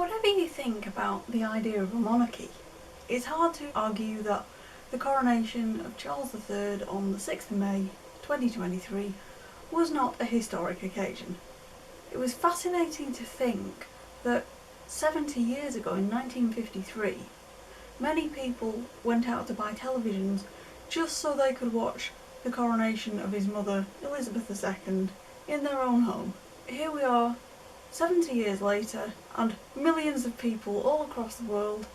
Whatever you think about the idea of a monarchy, it's hard to argue that the coronation of Charles III on the 6th of May 2023 was not a historic occasion. It was fascinating to think that 70 years ago in 1953, many people went out to buy televisions just so they could watch the coronation of his mother, Elizabeth II, in their own home. Here we are, 70 years later, and millions of people all across the world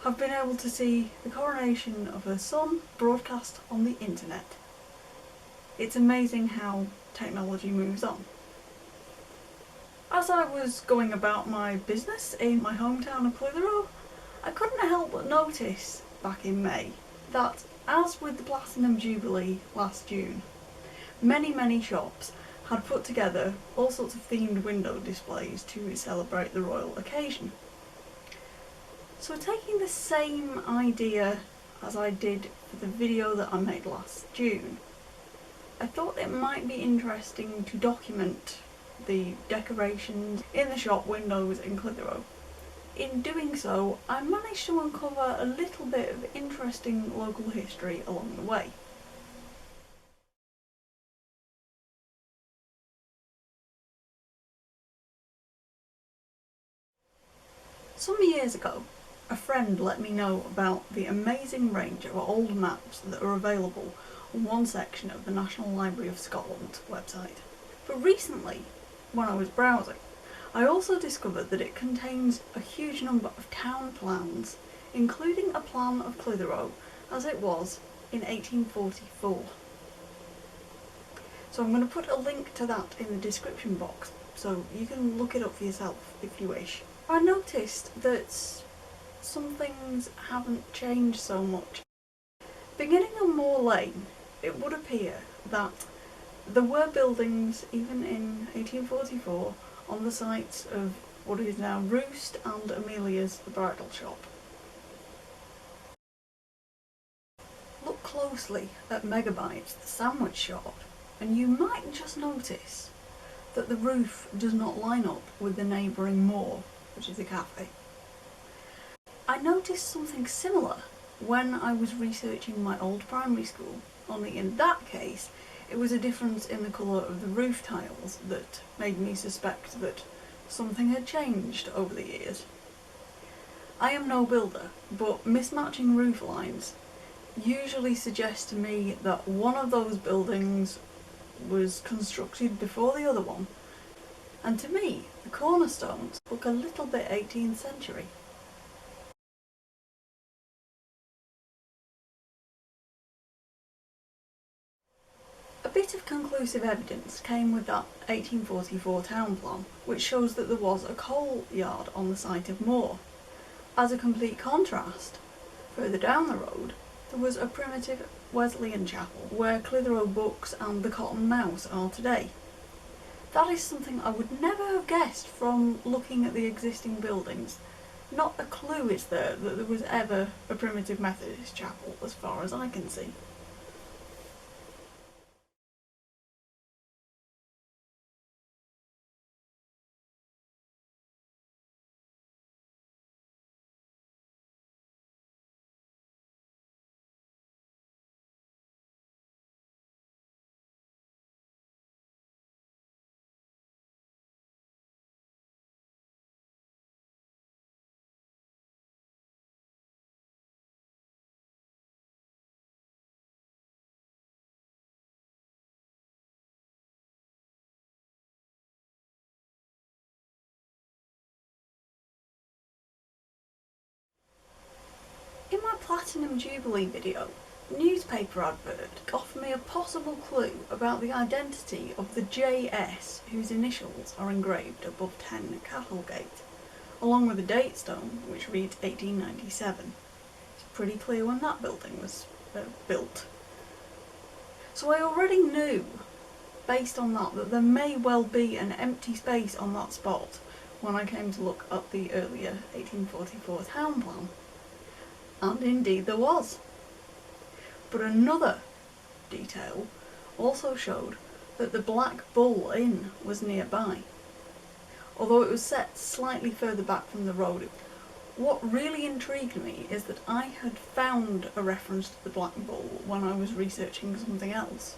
have been able to see the coronation of her son broadcast on the internet. It's amazing how technology moves on. As I was going about my business in my hometown of Clitheroe, I couldn't help but notice back in May that, as with the Platinum Jubilee last June, many shops had put together all sorts of themed window displays to celebrate the royal occasion. So taking the same idea as I did for the video that I made last June, I thought it might be interesting to document the decorations in the shop windows in Clitheroe. In doing so, I managed to uncover a little bit of interesting local history along the way. Some years ago, a friend let me know about the amazing range of old maps that are available on one section of the National Library of Scotland website. But recently, when I was browsing, I also discovered that it contains a huge number of town plans, including a plan of Clitheroe as it was in 1844. So I'm going to put a link to that in the description box, so you can look it up for yourself if you wish. I noticed that some things haven't changed so much. Beginning on Moor Lane, it would appear that there were buildings, even in 1844, on the sites of what is now Roost and Amelia's the bridal shop. Look closely at Megabytes, the sandwich shop, and you might just notice that the roof does not line up with the neighbouring moor, which is a cafe. I noticed something similar when I was researching my old primary school, only in that case it was a difference in the colour of the roof tiles that made me suspect that something had changed over the years. I am no builder, but mismatching roof lines usually suggest to me that one of those buildings was constructed before the other one, and to me the cornerstones look a little bit 18th century. A bit of conclusive evidence came with that 1844 town plan, which shows that there was a coal yard on the site of Moor. As a complete contrast, further down the road, there was a primitive Wesleyan chapel where Clitheroe Books and the Cotton Mouse are today. That is something I would never have guessed from looking at the existing buildings. Not a clue is there that there was ever a primitive Methodist chapel, as far as I can see. In my Platinum Jubilee video, newspaper advert offered me a possible clue about the identity of the JS whose initials are engraved above 10 Castlegate, along with a date stone which reads 1897. It's pretty clear when that building was built. So I already knew, based on that there may well be an empty space on that spot when I came to look at the earlier 1844 town plan. And indeed there was. But another detail also showed that the Black Bull Inn was nearby. although it was set slightly further back from the road. What really intrigued me is that I had found a reference to the Black Bull when I was researching something else.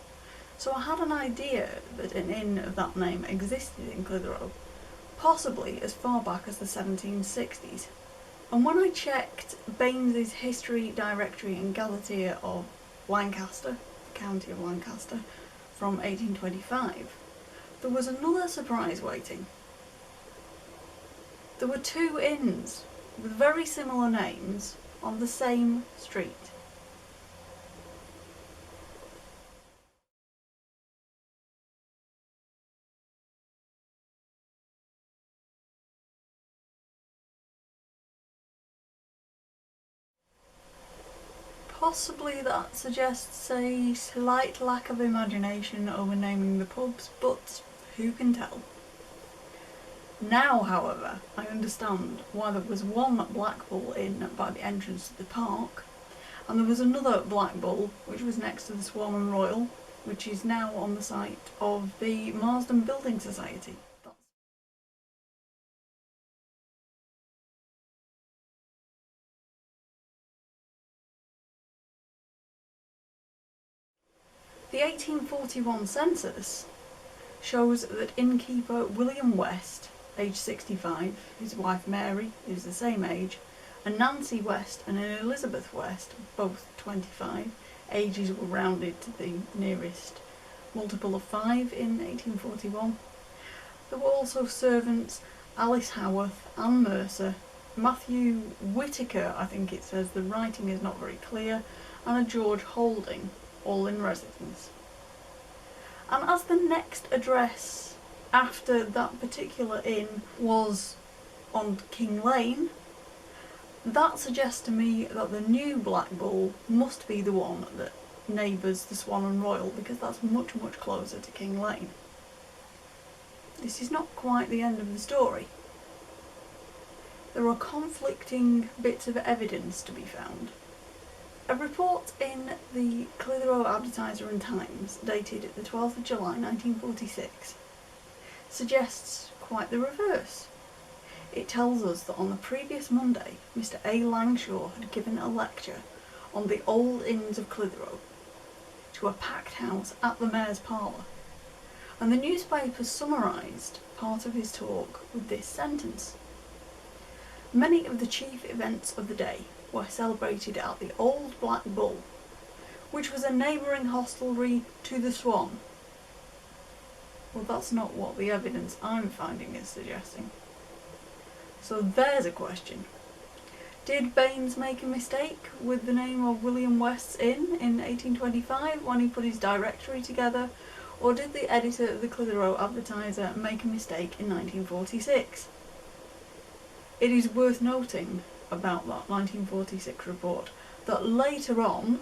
So I had an idea that an inn of that name existed in Clitheroe, possibly as far back as the 1760s. And when I checked Baines's History Directory and Gazetteer of Lancaster, the county of Lancaster, from 1825, there was another surprise waiting. There were two inns with very similar names on the same street. Possibly that suggests a slight lack of imagination over naming the pubs, but who can tell? Now, however, I understand why there was one Black Bull Inn by the entrance to the park, and there was another Black Bull which was next to the Swan and Royal, which is now on the site of the Marsden Building Society. The 1841 census shows that innkeeper William West, aged 65, his wife Mary, who's the same age, and Nancy West and Elizabeth West, both 25, ages were rounded to the nearest multiple of 5 in 1841. There were also servants Alice Howarth, Anne Mercer, Matthew Whitaker, I think it says, the writing is not very clear, and a George Holding, all in residence. And as the next address after that particular inn was on King Lane, that suggests to me that the new Black Bull must be the one that neighbours the Swan and Royal, because that's much, much closer to King Lane. This is not quite the end of the story. There are conflicting bits of evidence to be found. A report in the Clitheroe Advertiser and Times, dated the 12th of July 1946, suggests quite the reverse. It tells us that on the previous Monday, Mr. A. Langshaw had given a lecture on the old inns of Clitheroe to a packed house at the Mayor's Parlour, and the newspapers summarised part of his talk with this sentence: "Many of the chief events of the day were celebrated at the Old Black Bull, which was a neighbouring hostelry to the Swan." Well, that's not what the evidence I'm finding is suggesting. So there's a question. Did Baines make a mistake with the name of William West's Inn in 1825 when he put his directory together, or did the editor of the Clitheroe Advertiser make a mistake in 1946? It is worth noting about that 1946 report that later on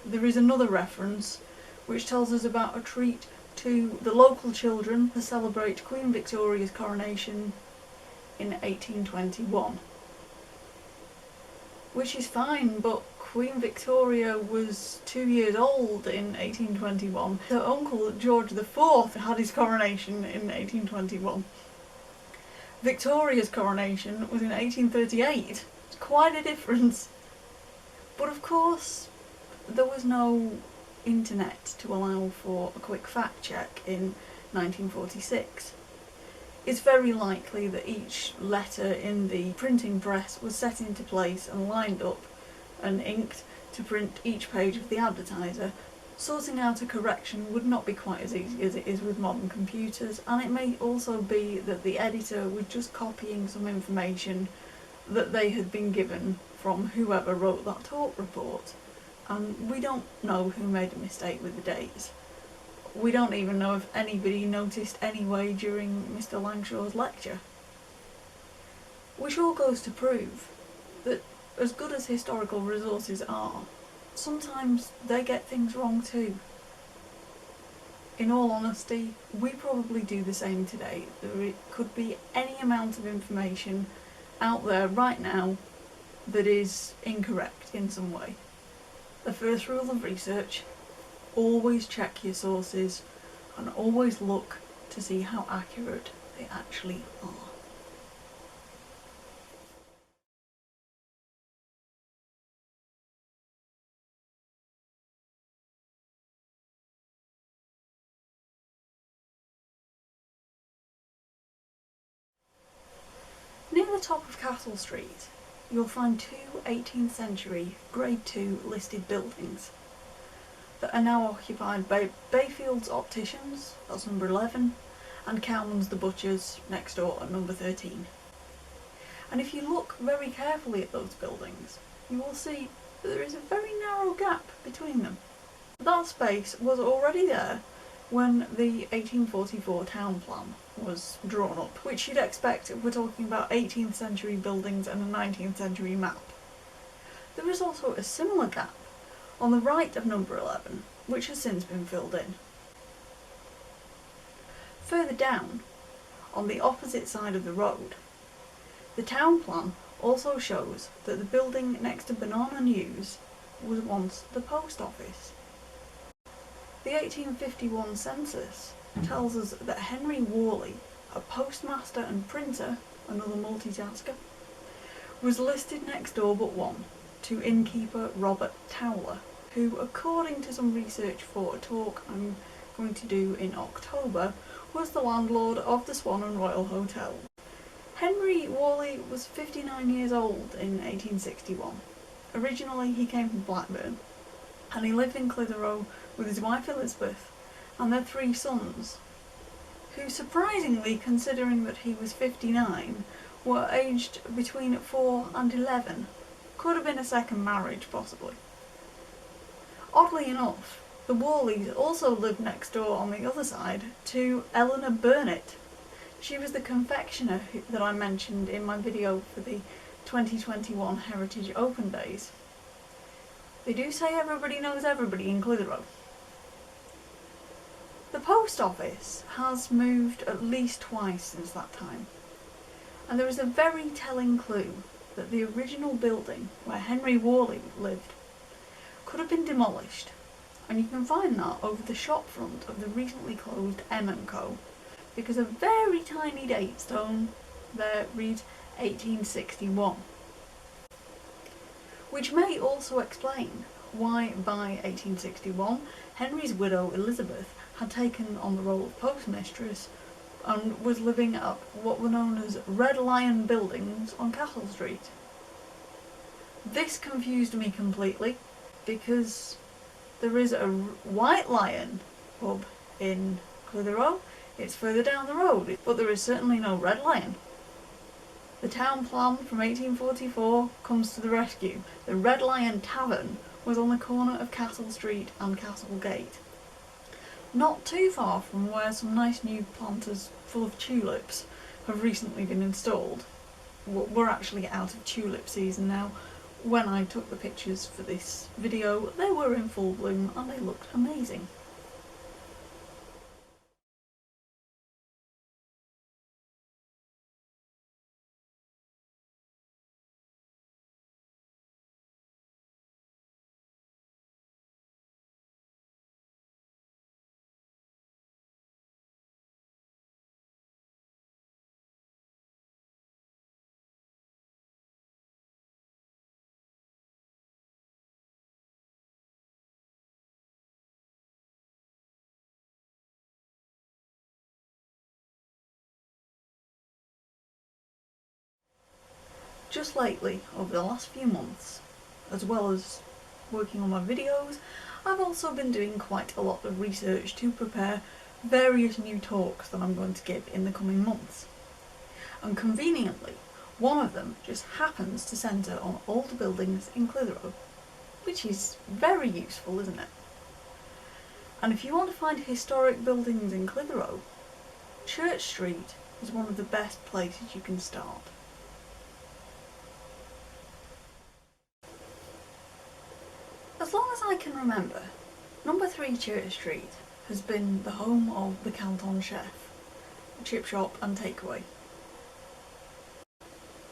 there is another reference which tells us about a treat to the local children to celebrate Queen Victoria's coronation in 1821. Which is fine, but Queen Victoria was 2 years old in 1821. Her uncle George IV had his coronation in 1821. Victoria's coronation was in 1838. It's quite a difference. But of course, there was no internet to allow for a quick fact check in 1946. It's very likely that each letter in the printing press was set into place and lined up and inked to print each page of the Advertiser. Sorting out a correction would not be quite as easy as it is with modern computers, and it may also be that the editor was just copying some information that they had been given from whoever wrote that talk report. And we don't know who made a mistake with the dates. We don't even know if anybody noticed anyway during Mr. Langshaw's lecture. Which all goes to prove that as good as historical resources are, sometimes they get things wrong too. In all honesty, we probably do the same today. There could be any amount of information out there right now that is incorrect in some way. The first rule of research: always check your sources and always look to see how accurate they actually are. Near the top of Castle Street, you'll find two 18th century Grade II listed buildings that are now occupied by Bayfield's Opticians, that's number 11, and Cowman's the Butchers next door at number 13. And if you look very carefully at those buildings, you will see that there is a very narrow gap between them. That space was already there when the 1844 town plan was drawn up, which you'd expect if we're talking about 18th century buildings and a 19th century map. There is also a similar gap on the right of number 11, which has since been filled in. Further down, on the opposite side of the road, the town plan also shows that the building next to Banana News was once the post office. The 1851 census tells us that Henry Worley, a postmaster and printer, another multitasker, was listed next door but one to innkeeper Robert Towler, who, according to some research for a talk I'm going to do in October, was the landlord of the Swan and Royal Hotel. Henry Worley was 59 years old in 1861. Originally he came from Blackburn, and he lived in Clitheroe with his wife Elizabeth and their 3 sons, who, surprisingly considering that he was 59, were aged between 4 and 11. Could have been a second marriage, possibly. Oddly enough, the Worleys also lived next door on the other side to Eleanor Burnett. She was the confectioner that I mentioned in my video for the 2021 Heritage Open Days. They do say everybody knows everybody in Clitheroe. The post office has moved at least twice since that time, and there is a very telling clue that the original building where Henry Worley lived could have been demolished, and you can find that over the shop front of the recently closed M&Co, because a very tiny date stone there reads 1861. Which may also explain why by 1861 Henry's widow Elizabeth had taken on the role of postmistress and was living at what were known as Red Lion buildings on Castle Street. This confused me completely because there is a White Lion pub in Clitheroe. It's further down the road, but there is certainly no Red Lion. The town plan from 1844 comes to the rescue. The Red Lion Tavern was on the corner of Castle Street and Castle Gate, not too far from where some nice new planters full of tulips have recently been installed. We're actually out of tulip season now. When I took the pictures for this video, they were in full bloom and they looked amazing. Just lately, over the last few months, as well as working on my videos, I've also been doing quite a lot of research to prepare various new talks that I'm going to give in the coming months. And conveniently, one of them just happens to centre on old buildings in Clitheroe, which is very useful, isn't it? And if you want to find historic buildings in Clitheroe, Church Street is one of the best places you can start. As long as I can remember, number 3 Church Street has been the home of the Canton Chef, chip shop and takeaway.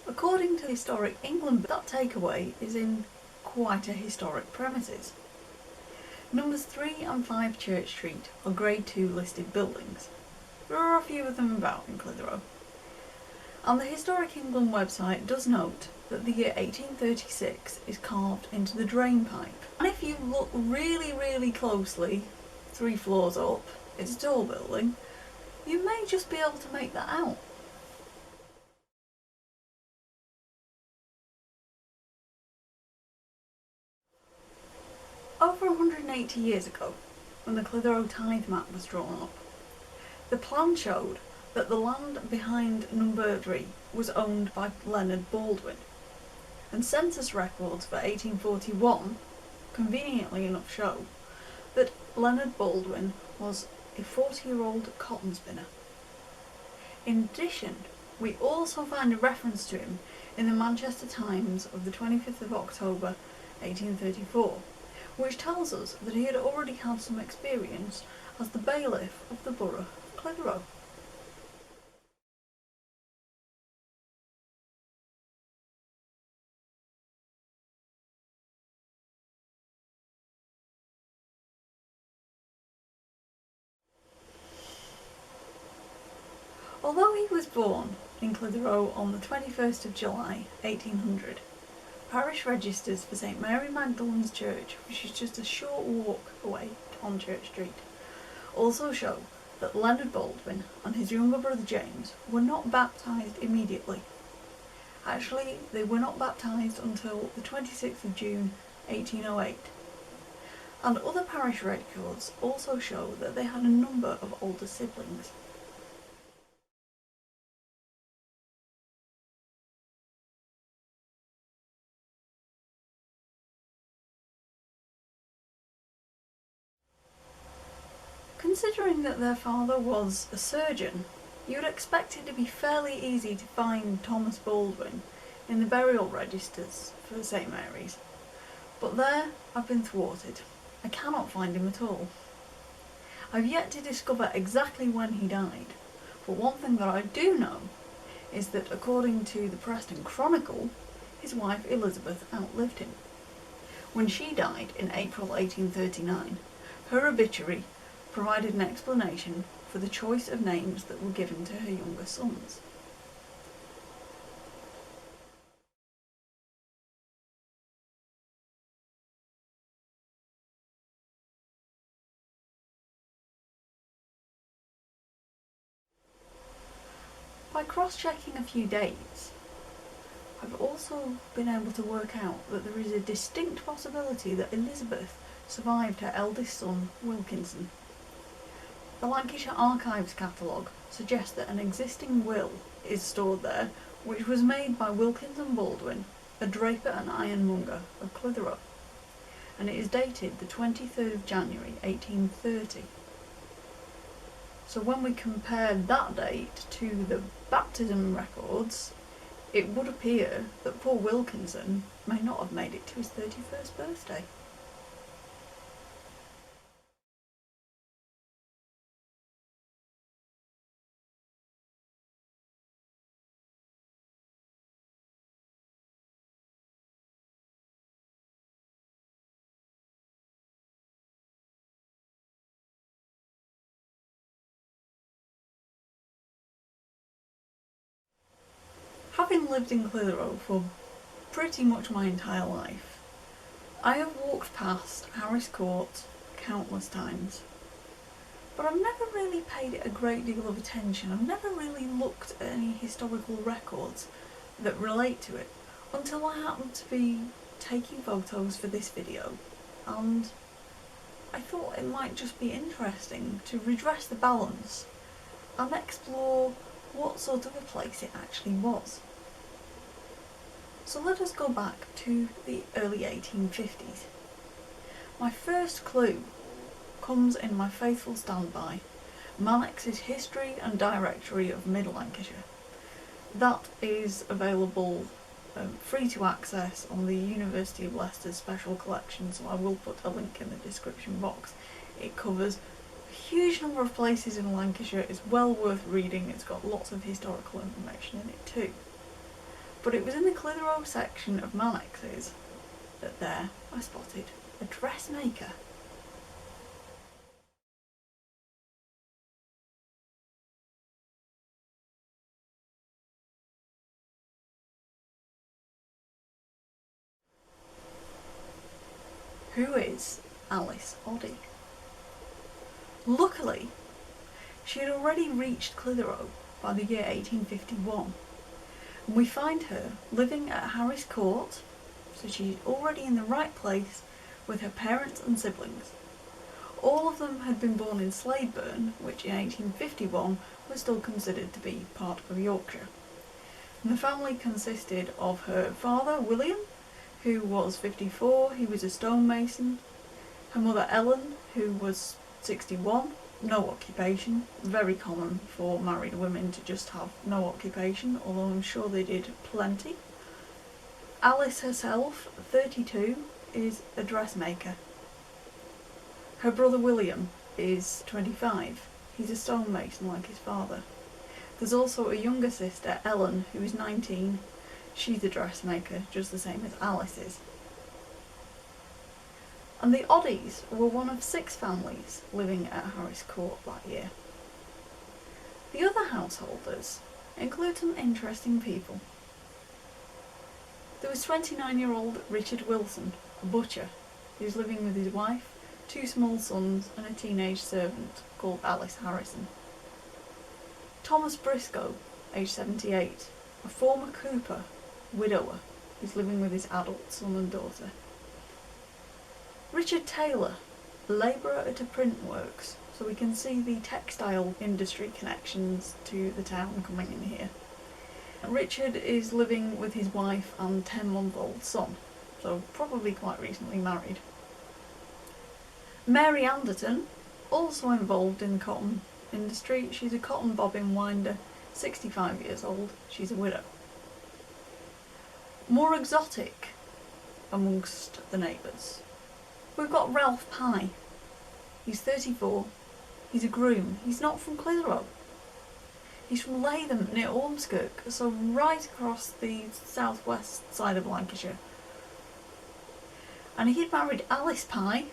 According to Historic England, that takeaway is in quite a historic premises. Numbers 3 and 5 Church Street are Grade II listed buildings, There are a few of them about in Clitheroe. And the Historic England website does note that the year 1836 is carved into the drain pipe. And if you look really, really closely, 3 floors up, it's a tall building, you may just be able to make that out. Over 180 years ago, when the Clitheroe tithe map was drawn up, the plan showed that the land behind number 3 was owned by Leonard Baldwin, and census records for 1841 conveniently enough show that Leonard Baldwin was a 40-year-old cotton spinner. In addition, we also find a reference to him in the Manchester Times of the 25th of October 1834, which tells us that he had already had some experience as the bailiff of the borough of Clitheroe. Although he was born in Clitheroe on the 21st of July 1800, parish registers for St Mary Magdalene's Church, which is just a short walk away on Church Street, also show that Leonard Baldwin and his younger brother James were not baptised immediately. Actually, they were not baptised until the 26th of June 1808. And other parish records also show that they had a number of older siblings. Considering that their father was a surgeon, you would expect it to be fairly easy to find Thomas Baldwin in the burial registers for St Mary's, but there I've been thwarted. I cannot find him at all. I've yet to discover exactly when he died, but one thing that I do know is that according to the Preston Chronicle, his wife Elizabeth outlived him. When she died in April 1839, her obituary provided an explanation for the choice of names that were given to her younger sons. By cross-checking a few dates, I've also been able to work out that there is a distinct possibility that Elizabeth survived her eldest son, Wilkinson. The Lancashire Archives catalogue suggests that an existing will is stored there, which was made by Wilkinson Baldwin, a draper and ironmonger of Clitheroe, and it is dated the 23rd of January 1830. So when we compare that date to the baptism records, it would appear that poor Wilkinson may not have made it to his 31st birthday. Having lived in Clitheroe for pretty much my entire life, I have walked past Harris Court countless times, but I've never really paid it a great deal of attention. I've never really looked at any historical records that relate to it until I happened to be taking photos for this video, and I thought it might just be interesting to redress the balance and explore what sort of a place it actually was. So let us go back to the early 1850s. My first clue comes in my faithful standby, Mannex's History and Directory of Mid Lancashire. That is available free to access on the University of Leicester's special collection, so I will put a link in the description box. It covers a huge number of places in Lancashire. It's well worth reading. It's got lots of historical information in it too. But it was in the Clitheroe section of Mannex's that there I spotted a dressmaker. Who is Alice Oddie? Luckily, she had already reached Clitheroe by the year 1851, and we find her living at Harris Court, so she's already in the right place with her parents and siblings. All of them had been born in Sladeburne, which in 1851 was still considered to be part of Yorkshire. And the family consisted of her father, William, who was 54, he was a stonemason, her mother Ellen, who was 61, no occupation, very common for married women to just have no occupation, although I'm sure they did plenty. Alice herself, 32, is a dressmaker. Her brother William is 25, he's a stonemason like his father. There's also a younger sister, Ellen, who is 19, she's a dressmaker, just the same as Alice is. And the Oddies were one of 6 families living at Harris Court that year. The other householders include some interesting people. There was 29-year-old Richard Wilson, a butcher, who's living with his wife, 2 small sons and a teenage servant called Alice Harrison. Thomas Briscoe, aged 78, a former cooper, widower, who's living with his adult son and daughter. Richard Taylor, a labourer at a print works, so we can see the textile industry connections to the town coming in here. Richard is living with his wife and 10-month-old son, so probably quite recently married. Mary Anderton, also involved in the cotton industry, she's a cotton bobbin winder, 65 years old, she's a widow. More exotic amongst the neighbours, we've got Ralph Pye. He's 34, he's a groom, he's not from Clitheroe. He's from Latham near Ormskirk, so right across the southwest side of Lancashire. And he'd married Alice Pye,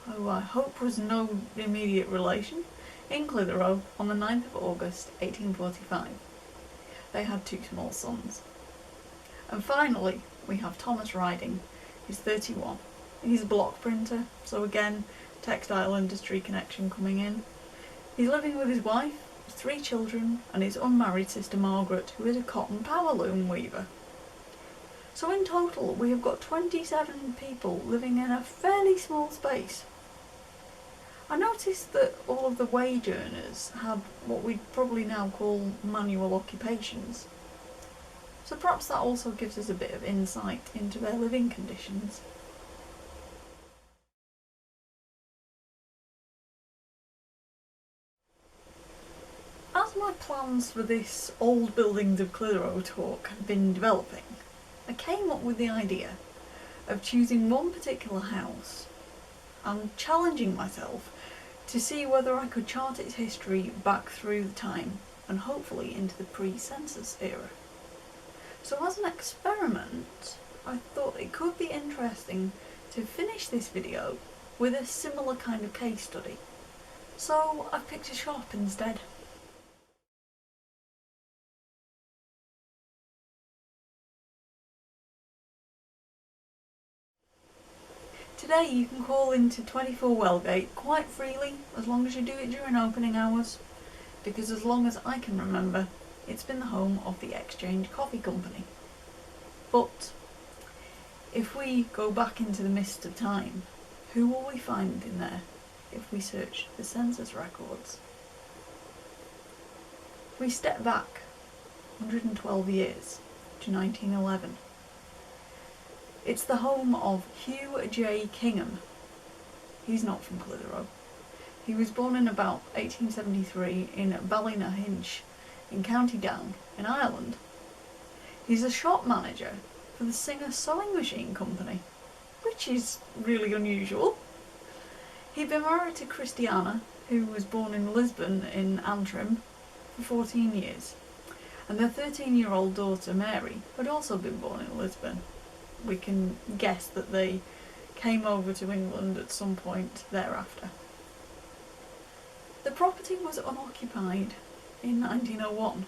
who I hope was no immediate relation, in Clitheroe on the 9th of August 1845. They had 2 small sons. And finally, we have Thomas Riding, who's 31. He's a block printer, so again, textile industry connection coming in. He's living with his wife, 3 children, and his unmarried sister Margaret, who is a cotton power loom weaver. So in total, we have got 27 people living in a fairly small space. I noticed that all of the wage earners had what we'd probably now call manual occupations. So perhaps that also gives us a bit of insight into their living conditions. As my plans for this Old Buildings of Clitheroe talk have been developing, I came up with the idea of choosing one particular house and challenging myself to see whether I could chart its history back through the time and hopefully into the pre-census era. So as an experiment, I thought it could be interesting to finish this video with a similar kind of case study. So I've picked a shop instead. Today you can call into 24 Wellgate quite freely, as long as you do it during opening hours, because as long as I can remember, it's been the home of the Exchange Coffee Company. But if we go back into the mist of time, who will we find in there if we search the census records? We step back 112 years to 1911. It's the home of Hugh J. Kingham. He's not from Clitheroe. He was born in about 1873 in Ballynahinch in County Down in Ireland. He's a shop manager for the Singer Sewing Machine Company, which is really unusual. He'd been married to Christiana, who was born in Lisbon in Antrim, for 14 years, and their 13-year-old daughter Mary had also been born in Lisbon. We can guess that they came over to England at some point thereafter. The property was unoccupied in 1901,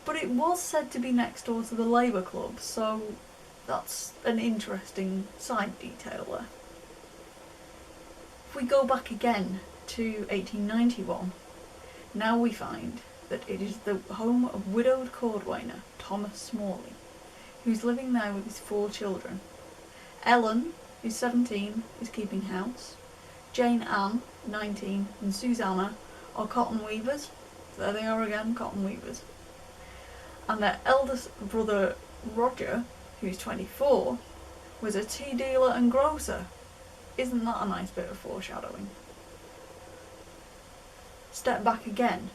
but it was said to be next door to the Labour Club, so that's an interesting side detail there. If we go back again to 1891, now we find that it is the home of widowed cordwainer Thomas Smalley, who's living there with his 4 children. Ellen, who's 17, is keeping house. Jane Ann, 19, and Susanna are cotton weavers. There they are again, cotton weavers. And their eldest brother Roger, who's 24, was a tea dealer and grocer. Isn't that a nice bit of foreshadowing? Step back again.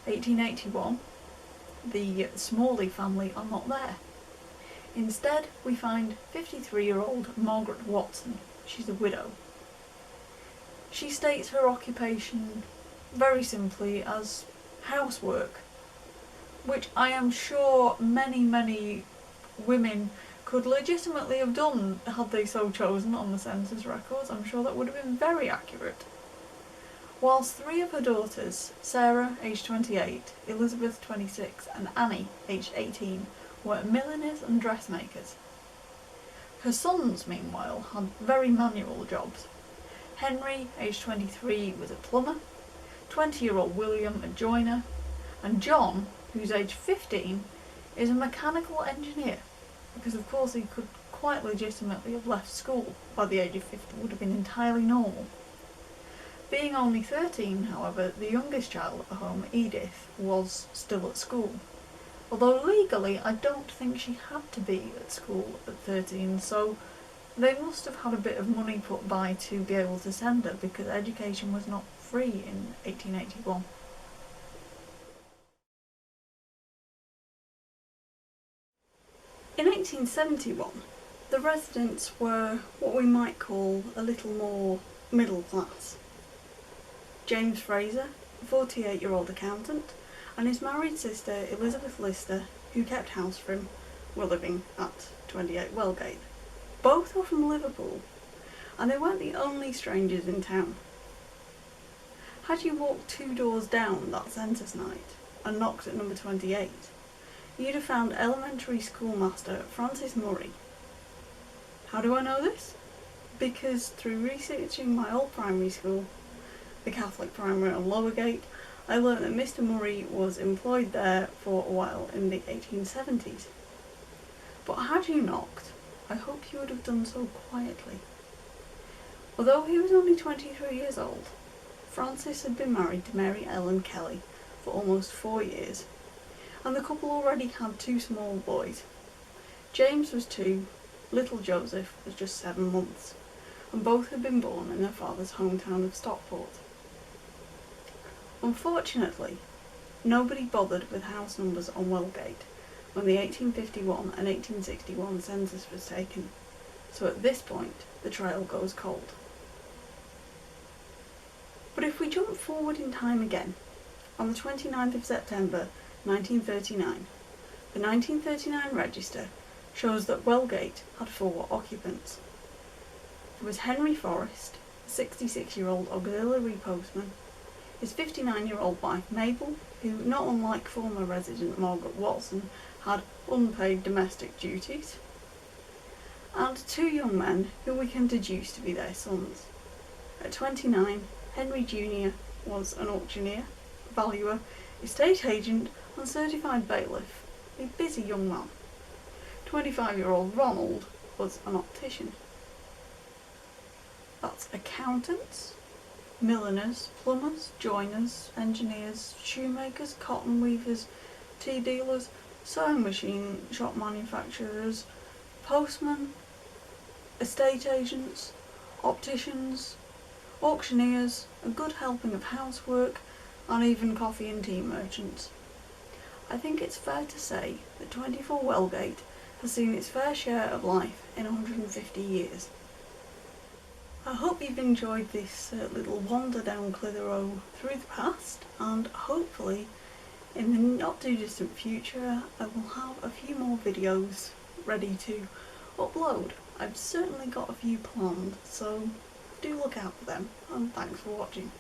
1881, the Smalley family are not there. Instead, we find 53-year-old Margaret Watson. She's a widow. She states her occupation very simply as housework, which I am sure many women could legitimately have done had they so chosen on the census records. I'm sure that would have been very accurate. Whilst 3 of her daughters, Sarah, aged 28, Elizabeth, 26, and Annie, aged 18, were milliners and dressmakers. Her sons, meanwhile, had very manual jobs. Henry, aged 23, was a plumber, 20-year-old William a joiner, and John, who's aged 15, is a mechanical engineer, because of course he could quite legitimately have left school by the age of 50, would have been entirely normal. Being only 13, however, the youngest child at home, Edith, was still at school. Although legally I don't think she had to be at school at 13, so they must have had a bit of money put by to be able to send her, because education was not free in 1881. In 1871, the residents were what we might call a little more middle class. James Fraser, a 48-year-old accountant, and his married sister Elizabeth Lister, who kept house for him, were living at 28 Wellgate. Both were from Liverpool, and they weren't the only strangers in town. Had you walked 2 doors down that census night and knocked at number 28, you'd have found elementary schoolmaster Francis Murray. How do I know this? Because through researching my old primary school, the Catholic primary on Wellgate, I learnt that Mr. Murray was employed there for a while in the 1870s. But had you knocked, I hope you would have done so quietly. Although he was only 23 years old, Francis had been married to Mary Ellen Kelly for almost 4 years, and the couple already had 2 small boys. James was 2, little Joseph was just 7 months, and both had been born in their father's hometown of Stockport. Unfortunately, nobody bothered with house numbers on Wellgate when the 1851 and 1861 census was taken, so at this point the trail goes cold. But if we jump forward in time again, on the 29th of September 1939, the 1939 register shows that Wellgate had 4 occupants. There was Henry Forrest, a 66-year-old auxiliary postman, his 59-year-old wife Mabel, who, not unlike former resident Margaret Watson, had unpaid domestic duties, and 2 young men who we can deduce to be their sons. At 29, Henry Jr. was an auctioneer, valuer, estate agent and certified bailiff, a busy young man. 25-year-old Ronald was an optician. That's accountants, milliners, plumbers, joiners, engineers, shoemakers, cotton weavers, tea dealers, sewing machine shop manufacturers, postmen, estate agents, opticians, auctioneers, a good helping of housework, and even coffee and tea merchants. I think it's fair to say that 24 Wellgate has seen its fair share of life in 150 years. I hope you've enjoyed this little wander down Clitheroe through the past, and hopefully in the not too distant future I will have a few more videos ready to upload. I've certainly got a few planned, so do look out for them, and thanks for watching.